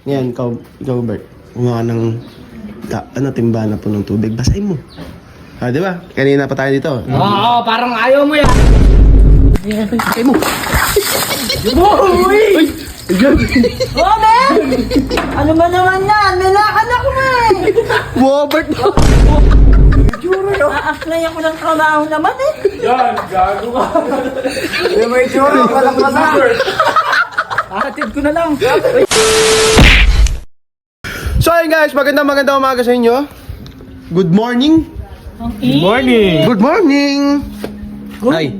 Ngayon, ikaw Bert, gumawa ng timba na punong tubig. Basahin mo. Ah, di ba? Kanina pa tayo dito. Oo, parang ayaw mo yan. Basahin mo. Uy! Oh, men! Ano ba naman yan? May lakad ako, men! Wow, Bert! A-apply ako ng trabaho naman eh. Yan, gago ka. May tsura, walang masabi. Atid ko na lang. So ayun guys, magandang umaga sa inyo. Good morning. Good morning. Good morning. Ay,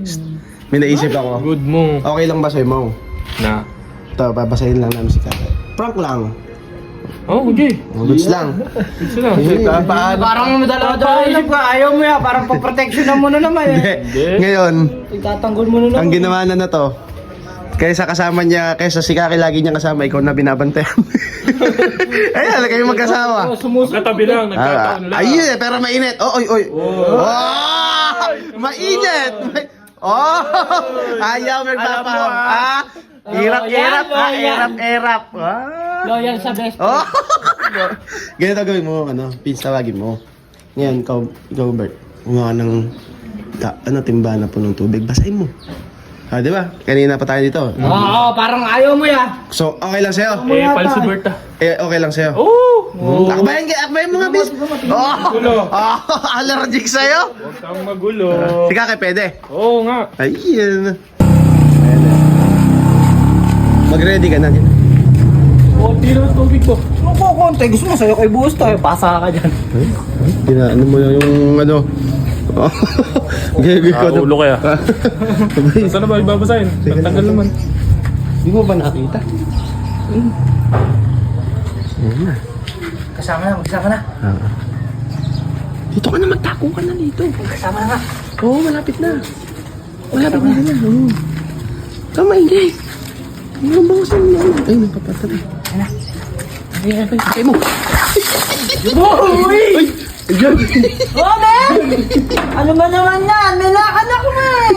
may naisip ako. Good mo. Okay lang ba sa'yo, Mau? Na. Ito, babasahin lang namin si Kaka. Prank lang. Oh, okay. Goods lang. Gusto na. Paano? Parang madala-dala isip ka. Ayaw mo yan. Parang pa-protection na muna naman eh. Ngayon, Itatanggol mo na naman. ang ginawa na to, kaysa kasama niya, kaysa si Kaki lagi niya kasama, ikaw na binabantayan. Ayan, kayo magkasama. Nagkatabi lang. Nagkataon lang. Ayun eh, pero mainit. Oh, oy. Oh, mainit. Oh, ayaw magpapaham. Hirap. Loyal sa best Oh. Ganito gawin mo, pins tawagin mo. Ngayon, ikaw Bert, gumawa ng timba na punong tubig. Basahin mo. Ah, di ba? Kanina pa tayo dito. Oo, parang ayaw mo yan. So, okay lang sa'yo? Palsi Berta. Okay lang sa'yo? Oo. Akbayan mo nga, bis. Magulo. Allergic sa'yo? Huwag kang magulo. Si Kaki, pwede. Oo nga. Ayun. Mag-ready ka na. Konti lang ang tubig ko. Ano ko konti? Gusto mo sa'yo kay buhos tayo. Pasa ka dyan. Ano mo yung Ulo kaya. Saan na ba ibabasahin? Nagtagal naman. Di mo ba nakita? Kasama na, magsama na. Dito ka na, magtako ka na dito. Kasama na nga. Oo, malapit na. Malapit na na. Oo. Kamay, guys. Ano ba kasi yung ay, nagpapatay. Ay mo. Uy! Oh, men! Ano ba naman yan? May lakad ako, men!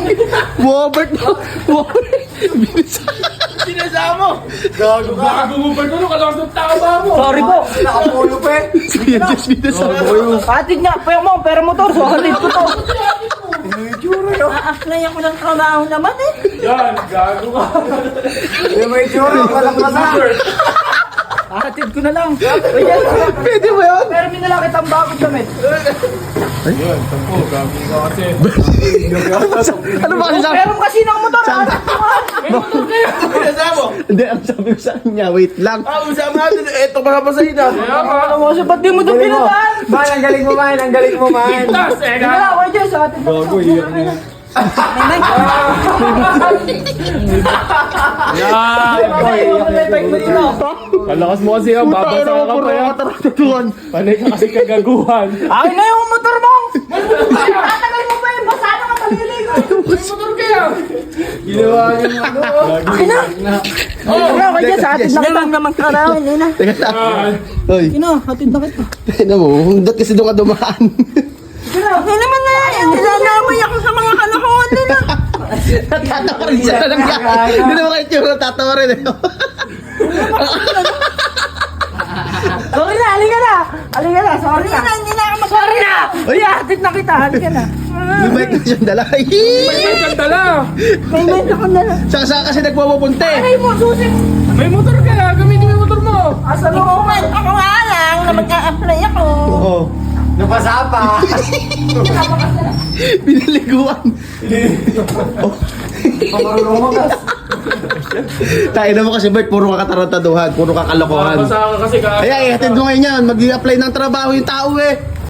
Wow, Bert. Wow. Sinasama! Gago mo ba ito? Kalakas ng tama mo! Sorry po. Nakapulo pa eh. Sige, just Hatid nga, pera motor, so hatid ko to. A-apply ako ng trabaho naman eh. Yan, gago ka! May tsura, walang masabi. Atid ko na lang! Pwede mo yun? Pero minala kitang bagod damit! Yan, tampo, gago ka kasi. Ano ba kasi sabi? Pero kasi ng motor, May motor kayo! Sinasama! Hindi, ang sabi ko sa kanya, wait lang. Usama natin, eto mga pasahin na! Kaya nga! ano mo, ba't di mo ito pinadaan? Man, ang galing mo man, ang galing mo man. Tas, eh! Wala, wala dyan, sa atin. Gago, iyak niya. Kalakas mo kasi ang babasa ka pa yan. Panay ka kasi kagaguhan. Ay na yung motor mo! Tatagal mo pa yung basa na kataliligo! May motor kaya! Ginawa niyo ano. Wala, wala dyan, sa atin na kitang naman karawin, Lina. Teka lang. Hoy, Hatid na kita. tignan mo, dati kasi doon ka dumaan. Hindi naman na yan, nilalamay ako sa mga kalokohan nila. Tatawa rin siya lang yan. Hindi naman kayo tsura, tatawa rin eh. Sorry na, halika na! Halika na, sorry na! Hindi na ako sorry na! Uy, hatid na kita, halika na! May bike na siyang dala. May kantala! May ment ako na lang. Saan kasi nagpapapunta eh. Aray mo, susi mo! May motor kaya! Gamitin mo yung motor mo! Asa mo, man? Ako nga lang na mag-a-apply ako. Oo. Napasa pa. Pinaliguan. Pamarunong mo gas. Tayo na mo kasi Bert, puro kakatarantaduhan, puro kakalokohan. Babasa ka kasi ka. Kaya ihatid mo ngayon yan, mag-i-apply ng trabaho yung tao eh.